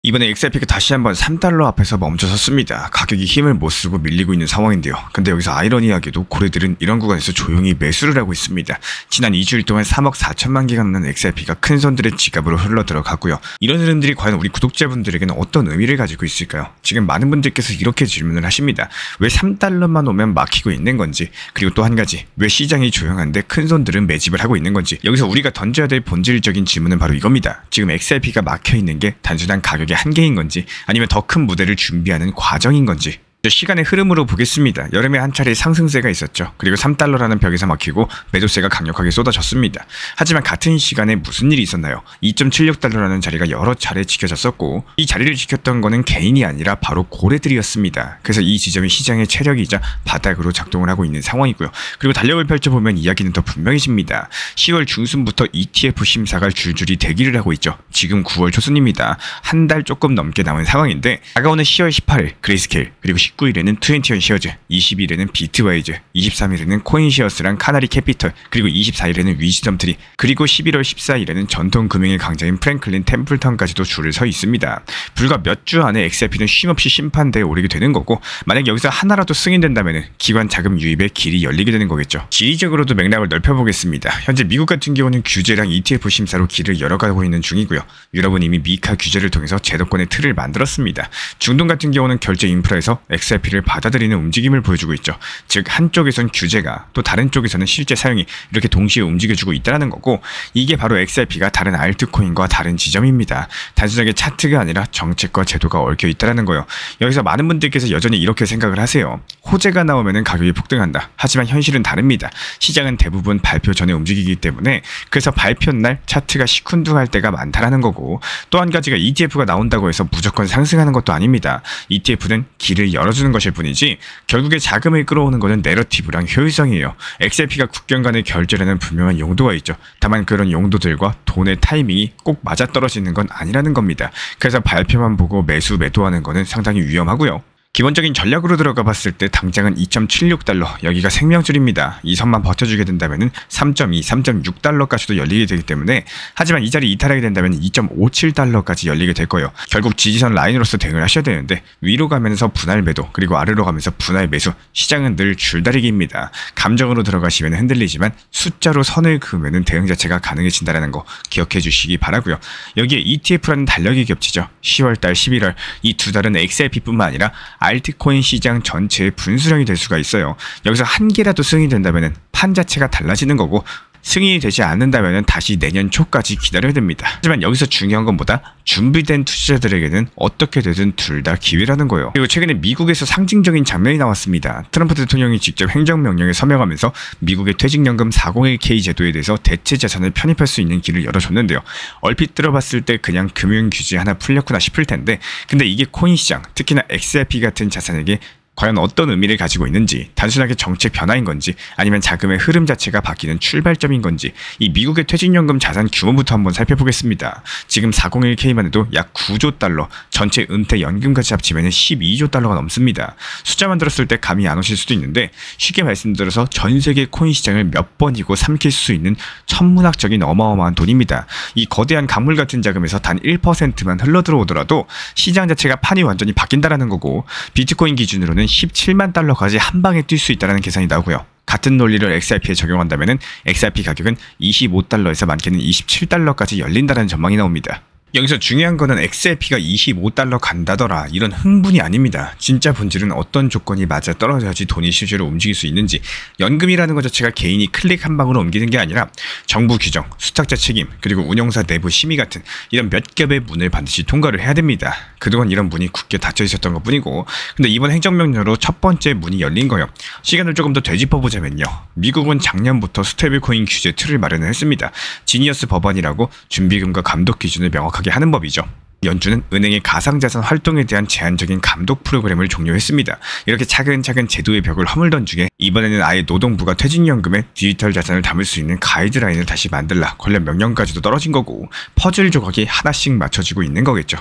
이번에 XRP가 다시 한번 3달러 앞에서 멈춰섰습니다. 가격이 힘을 못 쓰고 밀리고 있는 상황인데요. 근데 여기서 아이러니하게도 고래들은 이런 구간에서 조용히 매수를 하고 있습니다. 지난 2주일 동안 3억 4천만 개가 넘는 XRP가 큰 손들의 지갑으로 흘러 들어갔고요. 이런 흐름들이 과연 우리 구독자분들에게는 어떤 의미를 가지고 있을까요? 지금 많은 분들께서 이렇게 질문을 하십니다. 왜 3달러만 오면 막히고 있는 건지, 그리고 또 한 가지, 왜 시장이 조용한데 큰 손들은 매집을 하고 있는 건지. 여기서 우리가 던져야 될 본질적인 질문은 바로 이겁니다. 지금 XRP가 막혀 있는 게 단순한 가격의 한계인 건지, 아니면 더 큰 무대를 준비하는 과정인 건지. 시간의 흐름으로 보겠습니다. 여름에 한 차례 상승세가 있었죠. 그리고 3달러라는 벽에서 막히고 매도세가 강력하게 쏟아졌습니다. 하지만 같은 시간에 무슨 일이 있었나요? 2.76달러라는 자리가 여러 차례 지켜졌었고, 이 자리를 지켰던 거는 개인이 아니라 바로 고래들이었습니다. 그래서 이 지점이 시장의 체력이자 바닥으로 작동을 하고 있는 상황이고요. 그리고 달력을 펼쳐보면 이야기는 더 분명해집니다. 10월 중순부터 ETF 심사가 줄줄이 대기를 하고 있죠. 지금 9월 초순입니다. 한 달 조금 넘게 남은 상황인데, 다가오는 10월 18일 그레이스케일, 그리고 19일에는 21 쉐어즈, 20일에는 비트와이즈, 23일에는 코인시어스랑 카나리 캐피털, 그리고 24일에는 위즈덤 트리, 그리고 11월 14일에는 전통 금융의 강자인 프랭클린 템플턴까지도 줄을 서 있습니다. 불과 몇 주 안에 XRP는 쉼없이 심판대에 오르게 되는 거고, 만약 여기서 하나라도 승인된다면 기관 자금 유입의 길이 열리게 되는 거겠죠. 지리적으로도 맥락을 넓혀보겠습니다. 현재 미국 같은 경우는 규제랑 ETF 심사로 길을 열어가고 있는 중이고요. 유럽은 이미 미카 규제를 통해서 제도권의 틀을 만들었습니다. 중동 같은 경우는 결제 인프라에서 XRP를 받아들이는 움직임을 보여주고 있죠. 즉 한쪽에선 규제가, 또 다른 쪽에서는 실제 사용이 이렇게 동시에 움직여주고 있다는 거고, 이게 바로 XRP가 다른 알트코인과 다른 지점입니다. 단순하게 차트가 아니라 정책과 제도가 얽혀 있다는 거예요. 여기서 많은 분들께서 여전히 이렇게 생각을 하세요. 호재가 나오면 가격이 폭등한다. 하지만 현실은 다릅니다. 시장은 대부분 발표 전에 움직이기 때문에, 그래서 발표 날 차트가 시큰둥할 때가 많다라는 거고, 또 한 가지가 ETF가 나온다고 해서 무조건 상승하는 것도 아닙니다. ETF는 길을 열어주는 것일 뿐이지 결국에 자금을 끌어오는 것은 내러티브랑 효율성이에요. XRP가 국경 간의 결제라는 분명한 용도가 있죠. 다만 그런 용도들과 돈의 타이밍이 꼭 맞아떨어지는 건 아니라는 겁니다. 그래서 발표만 보고 매도하는 것은 상당히 위험하고요. 기본적인 전략으로 들어가 봤을 때 당장은 2.76달러, 여기가 생명줄입니다. 이 선만 버텨주게 된다면 3.2, 3.6달러까지도 열리게 되기 때문에, 하지만 이 자리 이탈하게 된다면 2.57달러까지 열리게 될 거예요. 결국 지지선 라인으로서 대응을 하셔야 되는데, 위로 가면서 분할 매도, 그리고 아래로 가면서 분할 매수, 시장은 늘 줄다리기입니다. 감정으로 들어가시면 흔들리지만 숫자로 선을 그으면 대응 자체가 가능해진다는 거 기억해 주시기 바라고요. 여기에 ETF라는 달력이 겹치죠. 10월달, 11월 이 두 달은 XRP뿐만 아니라 알트코인 시장 전체의 분수령이 될 수가 있어요. 여기서 한 개라도 승인이 된다면 판 자체가 달라지는 거고, 승인이 되지 않는다면 다시 내년 초까지 기다려야 됩니다. 하지만 여기서 중요한 건 뭐다? 준비된 투자자들에게는 어떻게 되든 둘 다 기회라는 거예요. 그리고 최근에 미국에서 상징적인 장면이 나왔습니다. 트럼프 대통령이 직접 행정명령에 서명하면서 미국의 퇴직연금 401k 제도에 대해서 대체 자산을 편입할 수 있는 길을 열어줬는데요. 얼핏 들어봤을 때 그냥 금융규제 하나 풀렸구나 싶을 텐데, 근데 이게 코인 시장, 특히나 XRP 같은 자산에게 과연 어떤 의미를 가지고 있는지, 단순하게 정책 변화인 건지, 아니면 자금의 흐름 자체가 바뀌는 출발점인 건지, 이 미국의 퇴직연금 자산 규모부터 한번 살펴보겠습니다. 지금 401k만 해도 약 9조 달러, 전체 은퇴 연금까지 합치면 12조 달러가 넘습니다. 숫자만 들었을 때 감이 안 오실 수도 있는데, 쉽게 말씀드려서 전 세계 코인 시장을 몇 번이고 삼킬 수 있는 천문학적인 어마어마한 돈입니다. 이 거대한 강물 같은 자금에서 단 1%만 흘러 들어오더라도 시장 자체가 판이 완전히 바뀐다라는 거고, 비트코인 기준으로는 17만 달러까지 한 방에 뛸 수 있다는 계산이 나오고요. 같은 논리를 XRP에 적용한다면 XRP 가격은 25달러에서 많게는 27달러까지 열린다는 전망이 나옵니다. 여기서 중요한 거는 XRP가 25달러 간다더라 이런 흥분이 아닙니다. 진짜 본질은 어떤 조건이 맞아 떨어져야지 돈이 실제로 움직일 수 있는지, 연금이라는 것 자체가 개인이 클릭 한 방으로 옮기는 게 아니라 정부 규정, 수탁자 책임, 그리고 운용사 내부 심의 같은 이런 몇 겹의 문을 반드시 통과를 해야 됩니다. 그동안 이런 문이 굳게 닫혀 있었던 것 뿐이고, 근데 이번 행정명령으로 첫 번째 문이 열린 거예요. 시간을 조금 더 되짚어보자면요. 미국은 작년부터 스테이블코인 규제 틀을 마련을 했습니다. 지니어스 법안이라고 준비금과 감독 기준을 명확하게 하는 법이죠. 연준은 은행의 가상자산 활동에 대한 제한적인 감독 프로그램을 종료했습니다. 이렇게 차근차근 제도의 벽을 허물던 중에 이번에는 아예 노동부가 퇴직연금에 디지털 자산을 담을 수 있는 가이드라인을 다시 만들라 관련 명령까지도 떨어진 거고, 퍼즐 조각이 하나씩 맞춰지고 있는 거겠죠.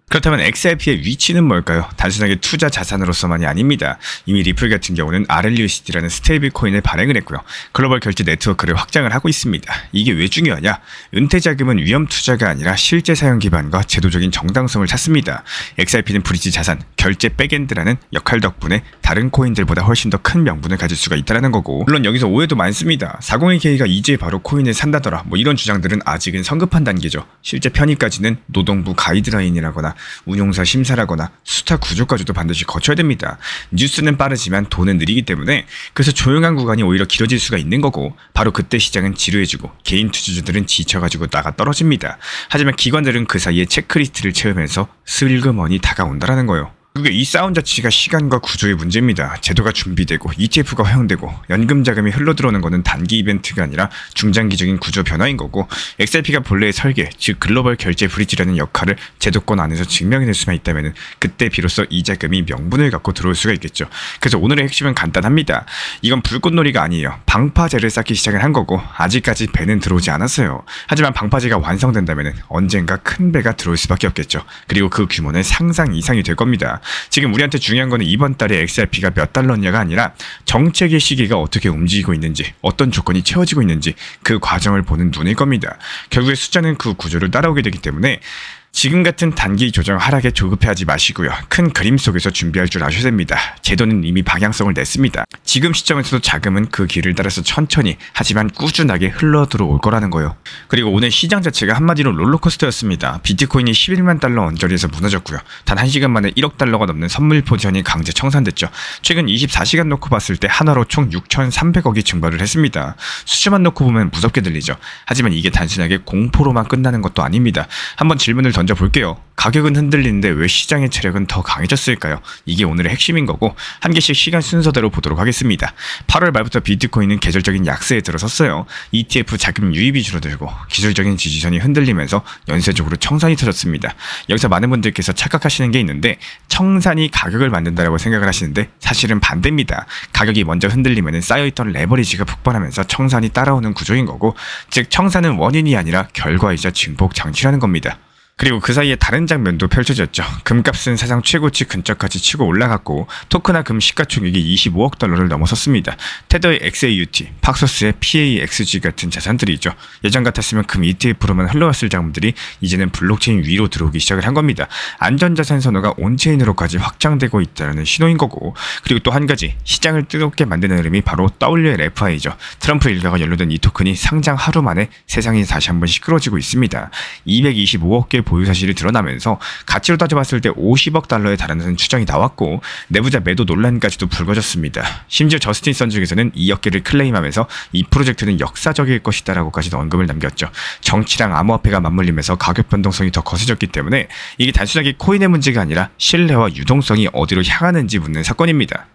그렇다면 XRP의 위치는 뭘까요? 단순하게 투자 자산으로서만이 아닙니다. 이미 리플 같은 경우는 RLUSD라는 스테이블 코인을 발행을 했고요. 글로벌 결제 네트워크를 확장을 하고 있습니다. 이게 왜 중요하냐? 은퇴 자금은 위험 투자가 아니라 실제 사용 기반과 제도적인 정당성을 찾습니다. XRP는 브릿지 자산, 결제 백엔드라는 역할 덕분에 다른 코인들보다 훨씬 더 큰 명분을 가질 수가 있다는 거고, 물론 여기서 오해도 많습니다. 401K가 이제 바로 코인을 산다더라, 이런 주장들은 아직은 성급한 단계죠. 실제 편입까지는 노동부 가이드라인이라거나 운용사 심사라거나 수타 구조까지도 반드시 거쳐야 됩니다. 뉴스는 빠르지만 돈은 느리기 때문에 그래서 조용한 구간이 오히려 길어질 수가 있는 거고, 바로 그때 시장은 지루해지고 개인 투자자들은 지쳐가지고 나가 떨어집니다. 하지만 기관들은 그 사이에 체크리스트를 채우면서 슬그머니 다가온다라는 거예요. 그게 이 싸움 자체가 시간과 구조의 문제입니다. 제도가 준비되고 ETF가 허용되고 연금 자금이 흘러들어오는 것은 단기 이벤트가 아니라 중장기적인 구조 변화인 거고, XRP가 본래의 설계, 즉 글로벌 결제 브릿지라는 역할을 제도권 안에서 증명해낼 수만 있다면 그때 비로소 이 자금이 명분을 갖고 들어올 수가 있겠죠. 그래서 오늘의 핵심은 간단합니다. 이건 불꽃놀이가 아니에요. 방파제를 쌓기 시작을 한 거고, 아직까지 배는 들어오지 않았어요. 하지만 방파제가 완성된다면 언젠가 큰 배가 들어올 수밖에 없겠죠. 그리고 그 규모는 상상 이상이 될 겁니다. 지금 우리한테 중요한 거는 이번 달에 XRP가 몇 달러냐가 아니라 정책의 시기가 어떻게 움직이고 있는지, 어떤 조건이 채워지고 있는지 그 과정을 보는 눈일 겁니다. 결국에 숫자는 그 구조를 따라오게 되기 때문에 지금 같은 단기 조정 하락에 조급해하지 마시고요. 큰 그림 속에서 준비할 줄 아셔야 됩니다. 제도는 이미 방향성을 냈습니다. 지금 시점에서도 자금은 그 길을 따라서 천천히 하지만 꾸준하게 흘러들어올 거라는 거예요. 그리고 오늘 시장 자체가 한마디로 롤러코스터였습니다. 비트코인이 11만 달러 언저리에서 무너졌고요. 단 1시간 만에 1억 달러가 넘는 선물 포지션이 강제 청산됐죠. 최근 24시간 놓고 봤을 때 하나로 총 6,300억이 증발을 했습니다. 수치만 놓고 보면 무섭게 들리죠. 하지만 이게 단순하게 공포로만 끝나는 것도 아닙니다. 한번 질문을 던져볼게요. 가격은 흔들리는데 왜 시장의 체력은 더 강해졌을까요? 이게 오늘의 핵심인 거고, 한 개씩 시간 순서대로 보도록 하겠습니다. 8월 말부터 비트코인은 계절적인 약세에 들어섰어요. ETF 자금 유입이 줄어들고 기술적인 지지선이 흔들리면서 연쇄적으로 청산이 터졌습니다. 여기서 많은 분들께서 착각하시는 게 있는데, 청산이 가격을 만든다라고 생각을 하시는데 사실은 반대입니다. 가격이 먼저 흔들리면 쌓여있던 레버리지가 폭발하면서 청산이 따라오는 구조인 거고, 즉 청산은 원인이 아니라 결과이자 증폭 장치라는 겁니다. 그리고 그 사이에 다른 장면도 펼쳐졌죠. 금값은 사상 최고치 근처까지 치고 올라갔고, 토크나 금 시가총액이 25억 달러를 넘어섰습니다. 테더의 XAUT, 팍소스의 PAXG 같은 자산들이죠. 예전 같았으면 금 ETF로만 흘러왔을 자금들이 이제는 블록체인 위로 들어오기 시작을 한 겁니다. 안전자산 선호가 온체인으로까지 확장되고 있다는 신호인 거고, 그리고 또 한 가지 시장을 뜨겁게 만드는 흐름이 바로 WLFI죠. 트럼프 일가가 연루된 이 토큰이 상장 하루 만에 세상이 다시 한번 시끄러지고 있습니다. 225억 개 보유 사실이 드러나면서 가치로 따져봤을 때 50억 달러에 달하는 추정이 나왔고, 내부자 매도 논란까지도 불거졌습니다. 심지어 저스틴 선 측에서는 2억 개를 클레임하면서 이 프로젝트는 역사적일 것이다 라고까지도 언급을 남겼죠. 정치랑 암호화폐가 맞물리면서 가격 변동성이 더 거세졌기 때문에 이게 단순하게 코인의 문제가 아니라 신뢰와 유동성이 어디로 향하는지 묻는 사건입니다.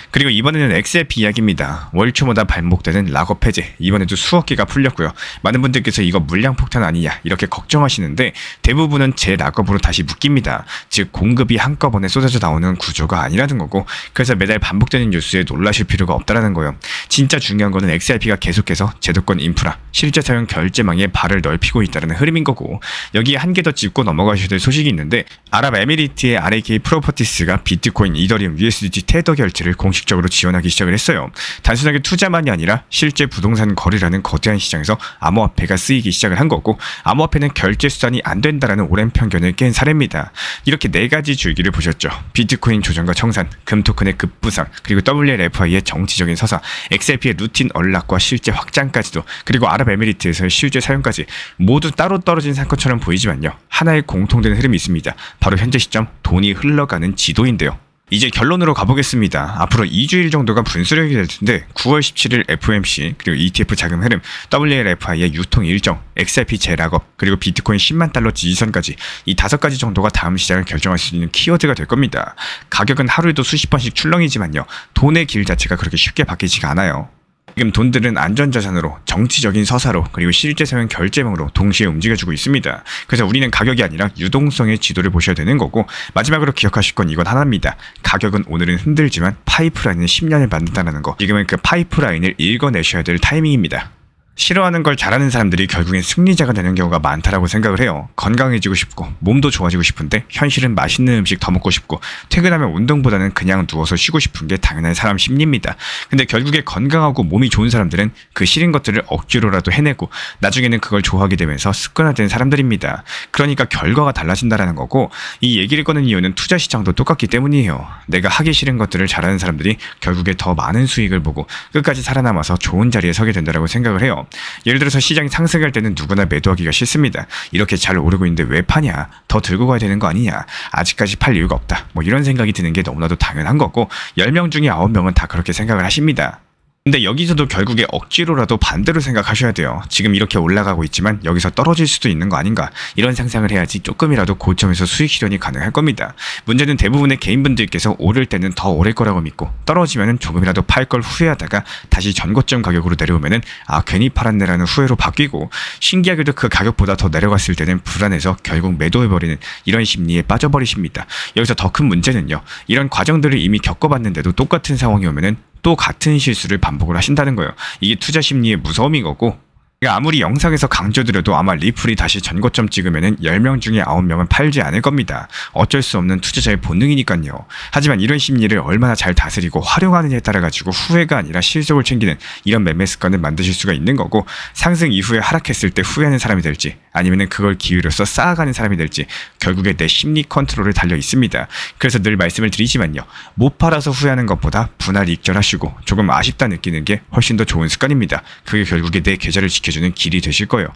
그리고 이번에는 XRP 이야기입니다. 월초마다 반복되는 락업 해제, 이번에도 수억 개가 풀렸고요. 많은 분들께서 이거 물량 폭탄 아니냐 이렇게 걱정하시는데, 대부분은 재락업으로 다시 묶입니다. 즉 공급이 한꺼번에 쏟아져 나오는 구조가 아니라는 거고, 그래서 매달 반복되는 뉴스에 놀라실 필요가 없다는 거예요. 진짜 중요한 거는 XRP가 계속해서 제도권 인프라, 실제 사용 결제망에 발을 넓히고 있다는 흐름인 거고, 여기에 한 개 더 짚고 넘어가셔야 될 소식이 있는데, 아랍에미리트의 RAK 프로퍼티스가 비트코인, 이더리움, USDT 테더 결제를 공식적으로 지원하기 시작을 했어요. 단순하게 투자만이 아니라 실제 부동산 거래라는 거대한 시장에서 암호화폐가 쓰이기 시작을 한 거고, 암호화폐는 결제 수단이 안 된다라는 오랜 편견을 깬 사례입니다. 이렇게 네 가지 줄기를 보셨죠. 비트코인 조정과 청산, 금 토큰의 급부상, 그리고 WLFI의 정치적인 서사, XRP의 루틴 언락과 실제 확장까지도, 그리고 아랍에미리트에서의 실제 사용까지 모두 따로 떨어진 사건처럼 보이지만요, 하나의 공통된 흐름이 있습니다. 바로 현재 시점 돈이 흘러가는 지도인데요. 이제 결론으로 가보겠습니다. 앞으로 2주일 정도가 분수령이 될 텐데, 9월 17일 FOMC, 그리고 ETF 자금 흐름, WLFI의 유통 일정, XRP 재락업, 그리고 비트코인 10만 달러 지지선까지 이 5가지 정도가 다음 시장을 결정할 수 있는 키워드가 될 겁니다. 가격은 하루에도 수십 번씩 출렁이지만요, 돈의 길 자체가 그렇게 쉽게 바뀌지가 않아요. 지금 돈들은 안전자산으로, 정치적인 서사로, 그리고 실제 사용 결제망으로 동시에 움직여주고 있습니다. 그래서 우리는 가격이 아니라 유동성의 지도를 보셔야 되는 거고, 마지막으로 기억하실 건 이건 하나입니다. 가격은 오늘은 흔들지만 파이프라인은 10년을 만든다는 거, 지금은 그 파이프라인을 읽어내셔야 될 타이밍입니다. 싫어하는 걸 잘하는 사람들이 결국엔 승리자가 되는 경우가 많다라고 생각을 해요. 건강해지고 싶고 몸도 좋아지고 싶은데 현실은 맛있는 음식 더 먹고 싶고 퇴근하면 운동보다는 그냥 누워서 쉬고 싶은 게 당연한 사람 심리입니다. 근데 결국에 건강하고 몸이 좋은 사람들은 그 싫은 것들을 억지로라도 해내고 나중에는 그걸 좋아하게 되면서 습관화된 사람들입니다. 그러니까 결과가 달라진다라는 거고, 이 얘기를 꺼낸 이유는 투자 시장도 똑같기 때문이에요. 내가 하기 싫은 것들을 잘하는 사람들이 결국에 더 많은 수익을 보고 끝까지 살아남아서 좋은 자리에 서게 된다고 생각을 해요. 예를 들어서 시장이 상승할 때는 누구나 매도하기가 싫습니다. 이렇게 잘 오르고 있는데 왜 파냐? 더 들고 가야 되는 거 아니냐? 아직까지 팔 이유가 없다. 뭐 이런 생각이 드는 게 너무나도 당연한 거고, 10명 중에 9명은 다 그렇게 생각을 하십니다. 근데 여기서도 결국에 억지로라도 반대로 생각하셔야 돼요. 지금 이렇게 올라가고 있지만 여기서 떨어질 수도 있는 거 아닌가, 이런 상상을 해야지 조금이라도 고점에서 수익 실현이 가능할 겁니다. 문제는 대부분의 개인분들께서 오를 때는 더 오를 거라고 믿고 떨어지면 조금이라도 팔 걸 후회하다가 다시 전고점 가격으로 내려오면 괜히 팔았네라는 후회로 바뀌고, 신기하게도 그 가격보다 더 내려갔을 때는 불안해서 결국 매도해버리는 이런 심리에 빠져버리십니다. 여기서 더 큰 문제는요, 이런 과정들을 이미 겪어봤는데도 똑같은 상황이 오면 또 같은 실수를 반복을 하신다는 거예요. 이게 투자 심리의 무서움인 거고, 아무리 영상에서 강조드려도 아마 리플이 다시 전고점 찍으면 10명 중에 9명은 팔지 않을 겁니다. 어쩔 수 없는 투자자의 본능이니까요. 하지만 이런 심리를 얼마나 잘 다스리고 활용하느냐에 따라 가지고 후회가 아니라 실속을 챙기는 이런 매매 습관을 만드실 수가 있는 거고, 상승 이후에 하락했을 때 후회하는 사람이 될지 아니면 그걸 기회로서 쌓아가는 사람이 될지 결국에 내 심리 컨트롤에 달려 있습니다. 그래서 늘 말씀을 드리지만요, 못 팔아서 후회하는 것보다 분할 익절하시고 조금 아쉽다 느끼는 게 훨씬 더 좋은 습관입니다. 그게 결국에 내 계좌를 지켜주는 길이 되실 거예요.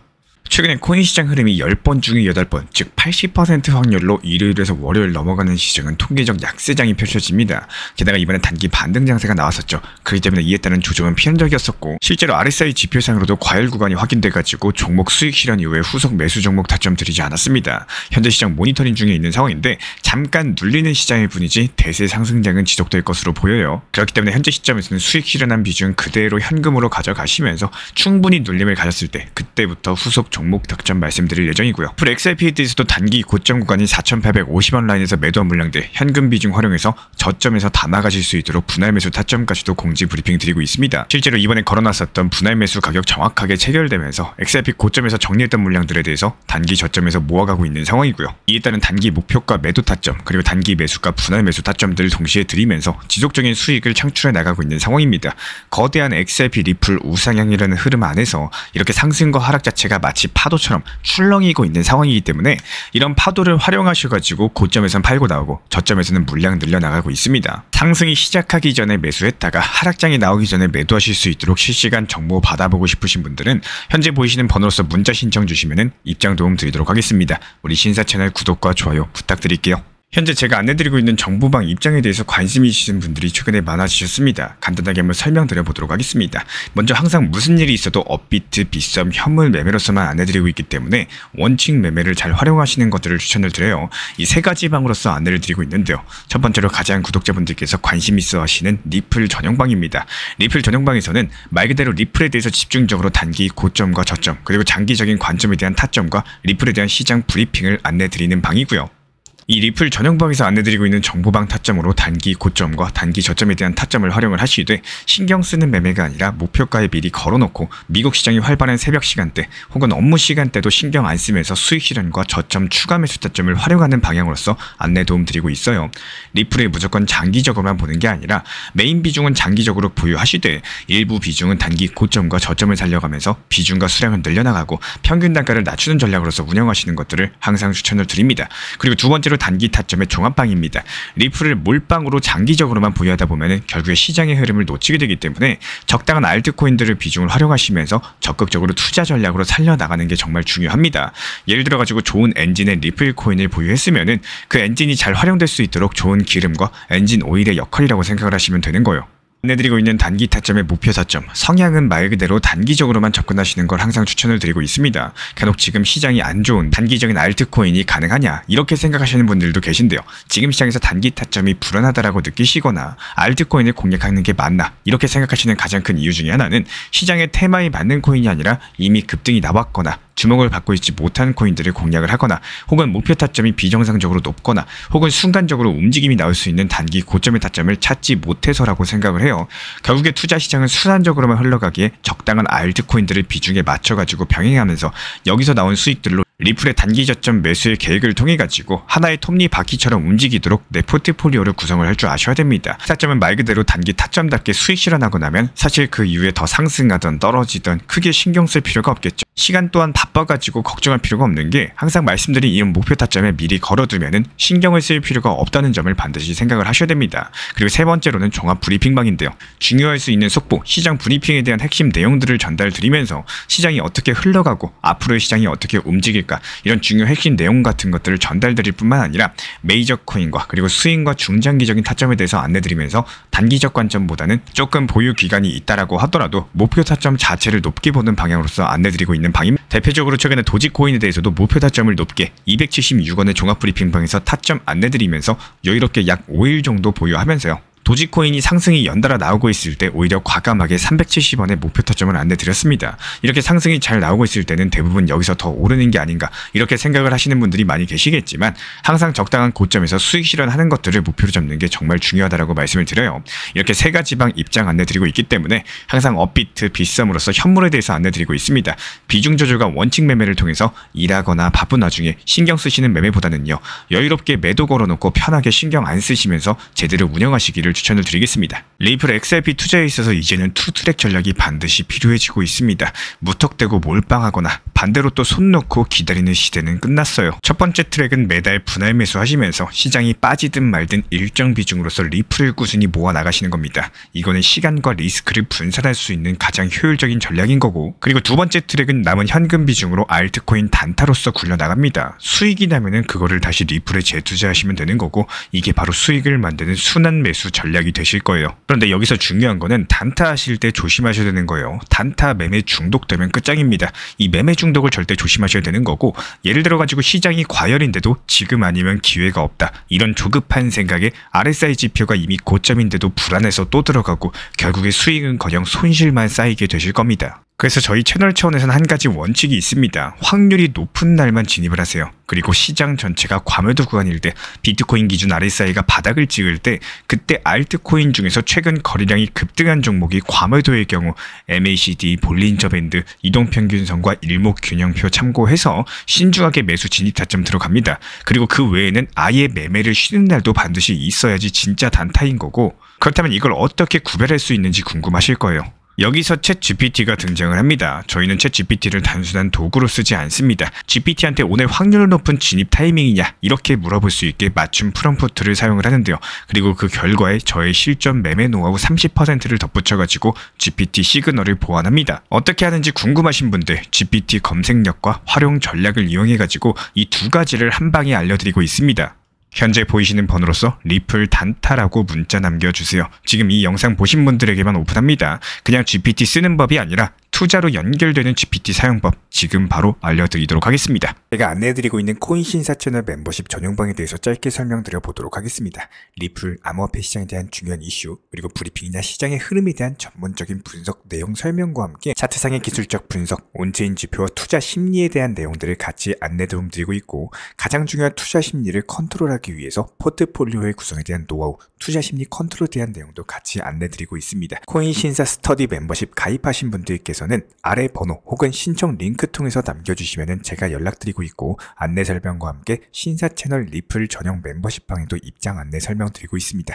최근에 코인 시장 흐름이 10번 중에 8번, 즉 80% 확률로 일요일에서 월요일 넘어가는 시장은 통계적 약세장이 펼쳐집니다. 게다가 이번엔 단기 반등 장세가 나왔었죠. 그렇기 때문에 이에 따른 조정은 피한적이었었고, 실제로 RSI 지표상으로도 과열 구간이 확인돼가지고 종목 수익 실현 이후에 후속 매수 종목 타점 드리지 않았습니다. 현재 시장 모니터링 중에 있는 상황인데 잠깐 눌리는 시장일 뿐이지 대세 상승장은 지속될 것으로 보여요. 그렇기 때문에 현재 시점에서는 수익 실현한 비중 그대로 현금으로 가져가시면서 충분히 눌림을 가졌을 때 그때부터 후속 종목 득점 말씀드릴 예정이고요. 풀 XRP에서도 단기 고점 구간인 4,850원 라인에서 매도한 물량들 현금 비중 활용해서 저점에서 다 나가실 수 있도록 분할 매수 타점까지도 공지 브리핑 드리고 있습니다. 실제로 이번에 걸어놨었던 분할 매수 가격 정확하게 체결되면서 XRP 고점에서 정리했던 물량들에 대해서 단기 저점에서 모아가고 있는 상황이고요. 이에 따른 단기 목표가 매도 타점, 그리고 단기 매수가 분할 매수 타점들을 동시에 드리면서 지속적인 수익을 창출해 나가고 있는 상황입니다. 거대한 XRP 리플 우상향이라는 흐름 안에서 이렇게 상승과 하락 자체가 마치 파도처럼 출렁이고 있는 상황이기 때문에 이런 파도를 활용하셔가지고 고점에선 팔고 나오고 저점에서는 물량 늘려나가고 있습니다. 상승이 시작하기 전에 매수했다가 하락장이 나오기 전에 매도하실 수 있도록 실시간 정보 받아보고 싶으신 분들은 현재 보이시는 번호로서 문자 신청 주시면 입장 도움 드리도록 하겠습니다. 우리 신사 채널 구독과 좋아요 부탁드릴게요. 현재 제가 안내드리고 있는 정보방 입장에 대해서 관심이 있으신 분들이 최근에 많아지셨습니다. 간단하게 한번 설명드려보도록 하겠습니다. 먼저 항상 무슨 일이 있어도 업비트, 빗썸, 현물 매매로서만 안내드리고 있기 때문에 원칙 매매를 잘 활용하시는 것들을 추천을 드려요. 이 세 가지 방으로서 안내를 드리고 있는데요. 첫 번째로 가장 구독자분들께서 관심 있어 하시는 리플 전용방입니다. 리플 전용방에서는 말 그대로 리플에 대해서 집중적으로 단기 고점과 저점, 그리고 장기적인 관점에 대한 타점과 리플에 대한 시장 브리핑을 안내드리는 방이고요. 이 리플 전용방에서 안내드리고 있는 정보방 타점으로 단기 고점과 단기 저점에 대한 타점을 활용을 하시되, 신경 쓰는 매매가 아니라 목표가에 미리 걸어놓고 미국 시장이 활발한 새벽 시간대 혹은 업무 시간대도 신경 안 쓰면서 수익 실현과 저점 추가 매수 타점을 활용하는 방향으로서 안내 도움 드리고 있어요. 리플을 무조건 장기적으로만 보는 게 아니라 메인 비중은 장기적으로 보유하시되 일부 비중은 단기 고점과 저점을 살려가면서 비중과 수량을 늘려나가고 평균 단가를 낮추는 전략으로서 운영하시는 것들을 항상 추천을 드립니다. 그리고 두 번째로 단기 타점의 종합방입니다. 리플을 몰빵으로 장기적으로만 보유하다 보면 결국에 시장의 흐름을 놓치게 되기 때문에 적당한 알트코인들을 비중을 활용하시면서 적극적으로 투자 전략으로 살려나가는 게 정말 중요합니다. 예를 들어가지고 좋은 엔진의 리플 코인을 보유했으면 그 엔진이 잘 활용될 수 있도록 좋은 기름과 엔진 오일의 역할이라고 생각을 하시면 되는 거예요. 안내드리고 있는 단기 타점의 목표 타점, 성향은 말 그대로 단기적으로만 접근하시는 걸 항상 추천을 드리고 있습니다. 간혹 지금 시장이 안 좋은 단기적인 알트코인이 가능하냐 이렇게 생각하시는 분들도 계신데요. 지금 시장에서 단기 타점이 불안하다라고 느끼시거나 알트코인을 공략하는 게 맞나 이렇게 생각하시는 가장 큰 이유 중에 하나는 시장의 테마에 맞는 코인이 아니라 이미 급등이 나왔거나 주목을 받고 있지 못한 코인들을 공략을 하거나 혹은 목표 타점이 비정상적으로 높거나 혹은 순간적으로 움직임이 나올 수 있는 단기 고점의 타점을 찾지 못해서라고 생각을 해요. 해요. 결국에 투자 시장은 순환적으로만 흘러가기에 적당한 알트코인들을 비중에 맞춰가지고 병행하면서 여기서 나온 수익들로 리플의 단기 저점 매수의 계획을 통해 가지고 하나의 톱니바퀴처럼 움직이도록 내 포트폴리오를 구성을 할 줄 아셔야 됩니다. 타점은 말 그대로 단기 타점답게 수익 실현하고 나면 사실 그 이후에 더 상승하던 떨어지던 크게 신경 쓸 필요가 없겠죠. 시간 또한 바빠가지고 걱정할 필요가 없는 게 항상 말씀드린 이 목표 타점에 미리 걸어두면은 신경을 쓸 필요가 없다는 점을 반드시 생각을 하셔야 됩니다. 그리고 세 번째로는 종합 브리핑방인데요. 중요할 수 있는 속보, 시장 브리핑에 대한 핵심 내용들을 전달드리면서 시장이 어떻게 흘러가고 앞으로의 시장이 어떻게 움직일까 이런 중요 핵심 내용 같은 것들을 전달드릴 뿐만 아니라 메이저 코인과 그리고 스윙과 중장기적인 타점에 대해서 안내드리면서 단기적 관점보다는 조금 보유 기간이 있다라고 하더라도 목표 타점 자체를 높게 보는 방향으로서 안내드리고 있는 방입니다. 대표적으로 최근에 도지코인에 대해서도 목표 타점을 높게 276원의 종합 브리핑방에서 타점 안내드리면서 여유롭게 약 5일 정도 보유하면서요. 도지코인이 상승이 연달아 나오고 있을 때 오히려 과감하게 370원의 목표 타점을 안내드렸습니다. 이렇게 상승이 잘 나오고 있을 때는 대부분 여기서 더 오르는 게 아닌가 이렇게 생각을 하시는 분들이 많이 계시겠지만 항상 적당한 고점에서 수익 실현하는 것들을 목표로 잡는 게 정말 중요하다고 말씀을 드려요. 이렇게 세 가지 방 입장 안내드리고 있기 때문에 항상 업비트, 빗썸으로서 현물에 대해서 안내드리고 있습니다. 비중 조절과 원칙 매매를 통해서 일하거나 바쁜 와중에 신경 쓰시는 매매보다는요. 여유롭게 매도 걸어놓고 편하게 신경 안 쓰시면서 제대로 운영하시기를 추천을 드리겠습니다. 리플 XRP 투자에 있어서 이제는 투트랙 전략이 반드시 필요해지고 있습니다. 무턱대고 몰빵하거나 반대로 또 손 놓고 기다리는 시대는 끝났어요. 첫 번째 트랙은 매달 분할 매수하시면서 시장이 빠지든 말든 일정 비중으로서 리플을 꾸준히 모아 나가시는 겁니다. 이거는 시간과 리스크를 분산할 수 있는 가장 효율적인 전략인 거고, 그리고 두 번째 트랙은 남은 현금 비중으로 알트코인 단타로서 굴려나갑니다. 수익이 나면은 그거를 다시 리플에 재투자하시면 되는 거고, 이게 바로 수익을 만드는 순환 매수 전략이 되실 거예요. 그런데 여기서 중요한 거는 단타 하실 때 조심하셔야 되는 거예요. 단타 매매 중독되면 끝장입니다. 이 매매 중독을 절대 조심하셔야 되는 거고, 예를 들어 가지고 시장이 과열인데도 지금 아니면 기회가 없다, 이런 조급한 생각에 RSI 지표가 이미 고점인데도 불안해서 또 들어가고 결국에 수익은커녕 손실만 쌓이게 되실 겁니다. 그래서 저희 채널 차원에서는 한 가지 원칙이 있습니다. 확률이 높은 날만 진입을 하세요. 그리고 시장 전체가 과매도 구간일 때, 비트코인 기준 RSI가 바닥을 찍을 때, 그때 알트코인 중에서 최근 거래량이 급등한 종목이 과매도의 경우 MACD, 볼린저 밴드, 이동평균선과 일목균형표 참고해서 신중하게 매수 진입 타점 들어갑니다. 그리고 그 외에는 아예 매매를 쉬는 날도 반드시 있어야지 진짜 단타인 거고, 그렇다면 이걸 어떻게 구별할 수 있는지 궁금하실 거예요. 여기서 챗 GPT가 등장을 합니다. 저희는 챗 GPT를 단순한 도구로 쓰지 않습니다. GPT한테 오늘 확률 높은 진입 타이밍이냐 이렇게 물어볼 수 있게 맞춤 프롬프트를 사용을 하는데요. 그리고 그 결과에 저의 실전 매매 노하우 30%를 덧붙여가지고 GPT 시그널을 보완합니다. 어떻게 하는지 궁금하신 분들 GPT 검색력과 활용 전략을 이용해가지고 이 두 가지를 한 방에 알려드리고 있습니다. 현재 보이시는 번호로서 리플 단타라고 문자 남겨주세요. 지금 이 영상 보신 분들에게만 오픈합니다. 그냥 GPT 쓰는 법이 아니라 투자로 연결되는 GPT 사용법 지금 바로 알려드리도록 하겠습니다. 제가 안내해드리고 있는 코인 신사 채널 멤버십 전용방에 대해서 짧게 설명드려 보도록 하겠습니다. 리플, 암호화폐 시장에 대한 중요한 이슈, 그리고 브리핑이나 시장의 흐름에 대한 전문적인 분석 내용 설명과 함께 차트상의 기술적 분석, 온체인 지표와 투자 심리에 대한 내용들을 같이 안내 도움드리고 있고, 가장 중요한 투자 심리를 컨트롤하기 위해서 포트폴리오의 구성에 대한 노하우, 투자 심리 컨트롤에 대한 내용도 같이 안내드리고 있습니다. 코인 신사 스터디 멤버십 가입하신 분들께서는 아래 번호 혹은 신청 링크 통해서 남겨주시면 제가 연락드리고 있고, 안내 설명과 함께 신사 채널 리플 전용 멤버십 방에도 입장 안내 설명드리고 있습니다.